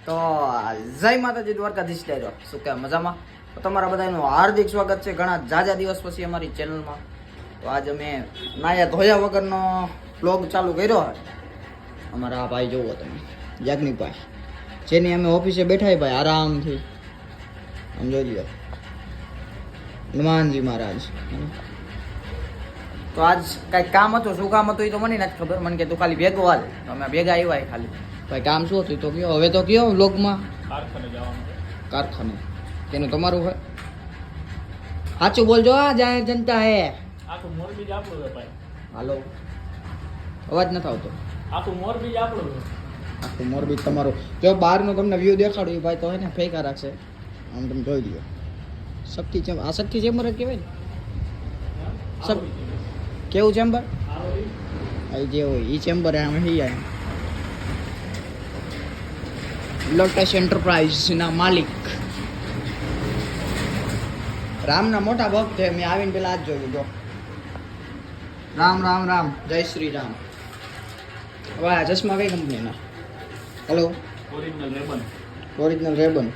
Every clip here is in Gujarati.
તો જય માતાજી દ્વારકાધીશ લેજો શું કે મજામાં તો તમારા બધાનું હાર્દિક સ્વાગત છે ઘણા જાજા દિવસ પછી અમારી ચેનલમાં. તો આજ અમે નાયા ધોયા વગરનો બ્લોગ ચાલુ કર્યો હોય. અમારા આ ભાઈ જોવો તમે યાજ્ઞિકભાઈ, જેની અમે ઓફિસે બેઠા ભાઈ આરામથી આમ જોઈ લો હનુમાનજી મહારાજ. તો આજ કાંઈક કામ હતું, શું કામ હતું એ તો મને નથી ખબર. મને કે તું ખાલી ભેગો હાલ, તો અમે ભેગા આવ્યા ખાલી. ભાઈ કામ શું હતું તો કયો, હવે તો કયો વ્લોગમાં. કારખાને તેનું તમારું હોય, સાચું બોલજો. આ જાહેર જનતા હે. આખું મોરબી જ આપણું છે ભાઈ. હાલો, અવાજ નથી આવતો. આખું મોરબી જ આપણું છે. આખું મોરબી તમારું. જો બહારનો તમને વ્યૂ દેખાડું એ ભાઈ તો હે ને ફેંકા રાખશે. આમ તમે જોઈ લ્યો. શક્તિ ચેમ્બર, આ શક્તિ ચેમ્બર જ કહેવાય ને. કેવું ચેમ્બર આ જે હોય એ ચેમ્બર અમે હૈયા લોટસ એન્ટરપ્રાઇઝના માલિક રામના મોટા ભક્ત છે. મેં આવીને પેલા આજ જોયું. જો રામ રામ રામ, જય શ્રી રામ. હવે આ ચશ્મા કઈ કંપનીના? Hello, original Rayban. Original Rayban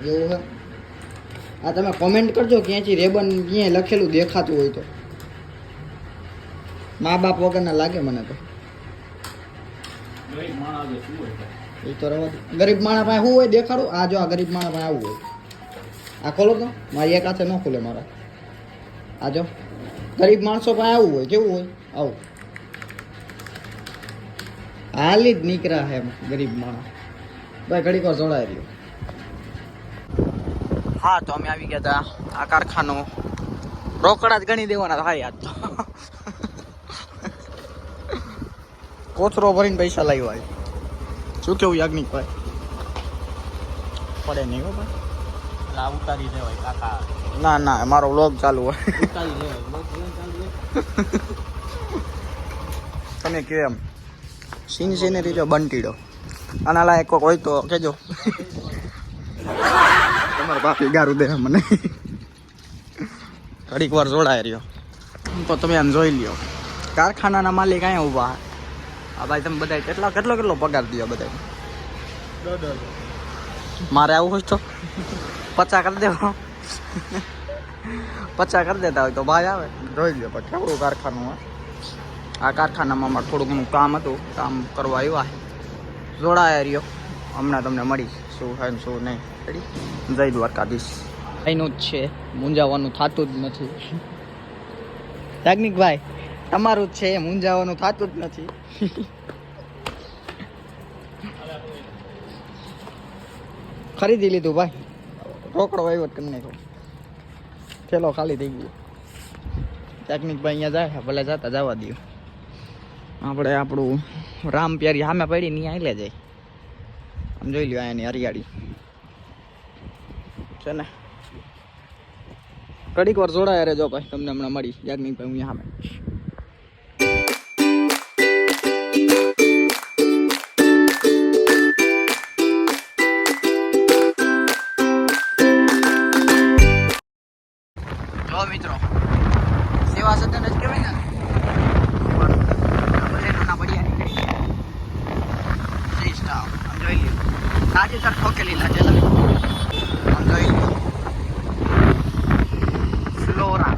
એવું છે. આ તમે કોમેન્ટ કરજો ક્યાંથી રેબન ક્યાંય લખેલું દેખાતું હોય તો. મા બાપ વગરના લાગે મને તો. ગરીબ માણસ શું હોય એ તો રવા દે. ગરીબ માણસ પાસે શું હોય દેખાડું. આ જો આ ગરીબ માણસ પાસે આવું હોય. આ ખોલો તો, મારી એક હાથે ન ખુલે મારા. આ જો ગરીબ માણસો પાસે આવું હોય. કેવું હોય આવું હાલી જ નીકળ્યા હે ગરીબ માણસ. ભાઈ ઘડીક વાર જોડાઈ રહ્યો. હા તો અમે આવી ગયા હતા આ કારખાનો. રોકડા જ ગણી દેવાના થાય આજ તો. કોથરો ભરીને પૈસા લાવ્યા. શું કેવું યાજ્ઞિકભાઈ? પડે નહીં હો ભાઈ. એટલે ઉતારી દેવાય કાકા. ના ના, મારો વ્લોગ ચાલુ હોય. ઉતારી દેવાય. તમે કેમ સિનરી જો બંટીડો આના લાયક કોઈક હોય તો કહેજો. તમારા બાપી ગારું દે મને. ઘડીક વાર જોડાય રહ્યો તો તમે આમ જોઈ લ્યો. કારખાનાના માલિક અહીંયા ઊભા. આ ભાઈ તમે બધા કેટલો પગાર દો બધા? મારે આવું હોય તો 50 કરી દેવો. 50 કરી દેતા હોય તો ભાઈ આવે. જોઈ લો પછી કેવું કારખાનું હોય. આ કારખાનામાં અમારે થોડું ઘણું કામ હતું, કામ કરવા આવ્યા. જોડાયા રહ્યો. હમણાં તમને મળી શું થાય ને શું નહીં. જય દ્વારકાધીશ. એનું જ છે, મૂંઝાવાનું થતું જ નથી. યાજ્ઞિકભાઈ તમારું જ છે, મૂંઝાવાનું થતું જ નથી. ખરીદી લીધું ભાઈ, રોકડો વહીવટ કરી નાખ્યો. થેલો ખાલી થઈ ગયો. યાજ્ઞિકભાઈ અહીંયા જાય, ભલે જતા જવા દો. આપણે આપણું રામ પ્યારી સામે પડી ને અહીંયા લે જાય. આમ જોઈ લ્યો અહીંયાની હરિયાળી છે ને. ઘડીક વાર જોડાયા રહેજો ભાઈ, તમને હમણાં મળી યાજ્ઞિકભાઈ હું સામે. જો મિત્રો, સેવા સદન જ કહેવાય ને. જોઈ લ્યો આજે સર ઠોકેલી ના ચલા. આમ જોઈ લ્યો ફ્લોરા.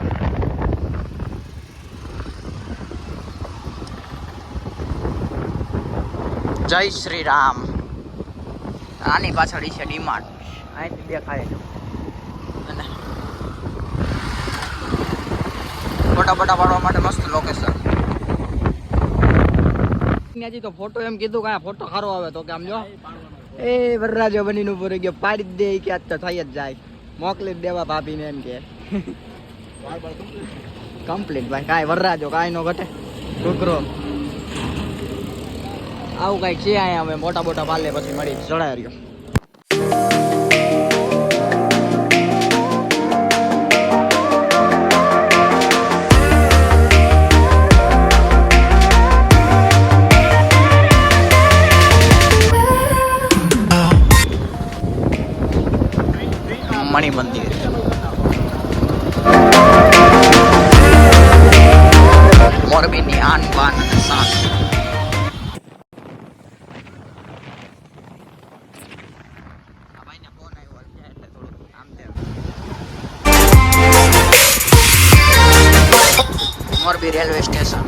જય શ્રી રામ. આની પાછળ છે ડીમાર્ટ. અહીંથી દેખાય છે. અને ફોટા પાડવા માટે મસ્ત લોકેશન. હજી તો ફોટો એમ કીધું કે ફોટો સારો આવે તો કે આમ જો એ વરરાજો બનીને ઉપર ગયો પાડી જ દે કે આજ તો થઈ જ જાય. મોકલી જ દેવા ભાભીને એમ કે કમ્પ્લીટ ભાઈ. કાંઈ વરરાજો કાંઈ નો ઘટે. છોકરો આવું કાંઈક છે અહીંયા. અમે મોટા પાલે પછી મળી ચડાય રહ્યો. મણિ મંદિર મોરબીની આન બાન અને શાન. Morbi railway station.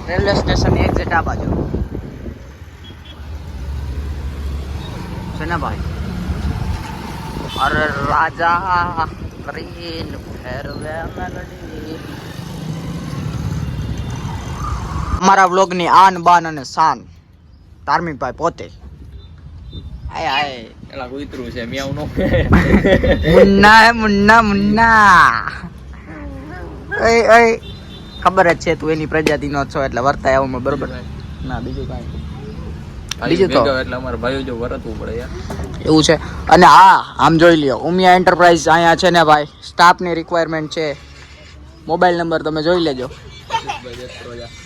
Railway station exact આ બાજુ છે ને ભાઈ. અરે રાજા કરીને ફેરવે મેલડી. અમારા વ્લોગની આન બાન અને શાન ધાર્મિક ભાઈ પોતે. આય આય એલા કૂતરું છે મિયાઉ નો મુન્ના હે મુન્ના મુન્ના. ઓય ઓય ખબર જ છે તું એની પ્રજાતિનો છો એટલે વર્તાય આવું બરોબર. ના બીજું કાંઈ બીજું તો એટલે અમારા ભાઈઓ જો વરતવું પડે યાર એવું છે. અને હા આમ જોઈ લ્યો ઉમિયા એન્ટરપ્રાઇઝ અહીંયા છે ને ભાઈ, સ્ટાફની રિક્વાયરમેન્ટ છે. મોબાઈલ નંબર તમે જોઈ લેજો.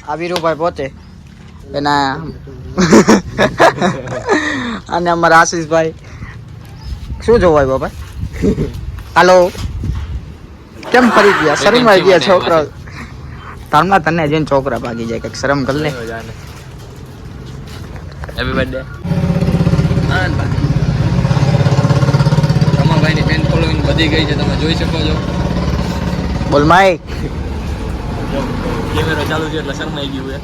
આ વીરુભાઈ પોતે એના અને અમારા આશીષભાઈ. શું જોવાય બાબા? હાલો કેમ ફરી ગયા? શરમાઈ ગયા છોકરા. તારના તને જઈને છોકરા ભાગી જાય, કંઈક શરમ કર લે. હેપી બર્થડે આનંદભાઈ. રમાભાઈની ફેન ફોલોઈંગ વધી ગઈ છે, તમે જોઈ શકો છો. બોલ માઈક. કેમેરો ચાલુ છે એટલે શરમાઈ ગયું છે.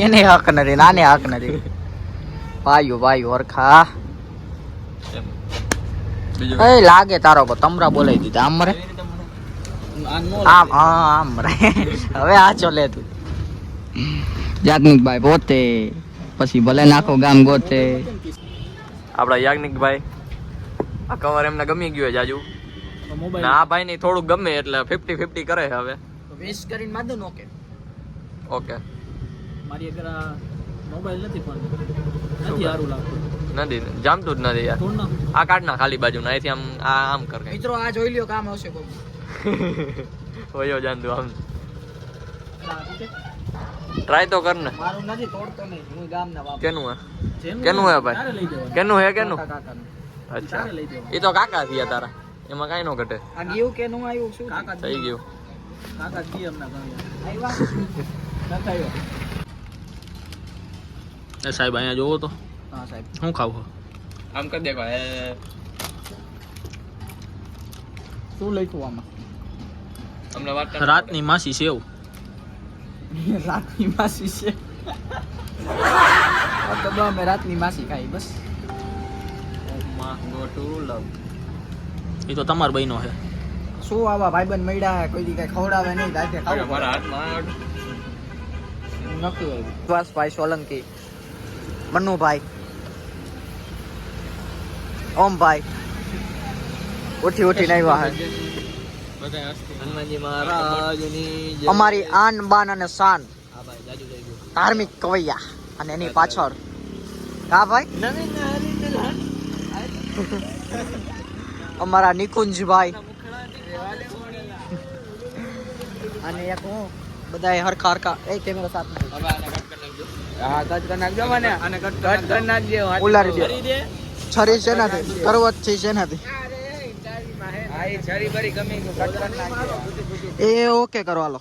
એને હક નથી, નાને હક નથી. ભાઈઓ અરખા. બીજું એ લાગે તારો પર તમરા બોલાવી દીધા. આમ મરે આમ આમ મરે. હવે આ ચોલે તું જાગનિકભાઈ પોતે. પછી ભલે નાખો ગામ ગોતે. આપડા યાજ્ઞિકભાઈ આ કવર એમને ગમી ગયું છે જાજુ. ના આ ભાઈ ની થોડુંક ગમે એટલે 50-50 કરે છે હવે. વેસ કરીને માદુ નો કે ઓકે મારી અગર મોબાઈલ નથી પણ નથી સારું લાગતું. નથી જામતું જ નથી યાર. થોડું ના આ કાર્ડ ના ખાલી બાજુ ના અહીંથી આમ આમ કર કઈ મિત્રો આ જોઈ લ્યો કામ આવશે કોઈ. હોયો જાન તું આમ ટ્રાય તો કર ને. મારું નથી તોડતો નહીં, હું ગામના બાપ. કેનું હે જેનું કેનું હે તારે ભાઈ? લઈ જવાનું. કેનું હે કેનું? કાકાનું. અચ્છા તારે લઈ જવાનું. એ તો કાકા થયા તારા, એમાં કાઈ નો ઘટે. આ ગયું કે નું આવ્યું શું? કાકા થઈ ગયું. કાકા જી અમને ગામ આવ્યા? નથી આવ્યો. એ સાહેબ અહીંયા જોવો તો હા સાહેબ. શું ખાવું? આમ કરી દેખો એ શું લખ્યું આમાં? અમને વાત રાતની માસી સેવ. રાતની માસી છે. તો અમે રાતની માસી ખાઈ બસ. ગો ટુ લવ. એ તો તમાર બહેનો છે. શું આવા ભાઈબંધ મળ્યા કોઈ દી કઈ ખવડાવે નહીં, દાખે ખાવું મારા હાથમાં નક્કી આવ્યું. વિશ્વાસભાઈ સોલંકી, મનુભાઈ, ઓમભાઈ ઉઠીને આવ્યા છે. હનુમાનજી મહારાજની જય. અમારી આન બાન અને શાન હા ભાઈ જાજુ થઈ ગયું. ધાર્મિક કવૈયા અને એની પાછળ હા ભાઈ અમારા નિકુંજભાઈ અને એક હું બધા હરખા હરખા એ કેમેરા સાથે હવે આને કટ કરી નાખજો. હા કટ કરી નાખજો મને આને કટ કરી નાખજો. ઉલારી દે છરી છે નથી કરવત છે નથી આ એ છરી બરી ગમી ગયું કટ કરી નાખજો. એ ઓકે કરો હાલો.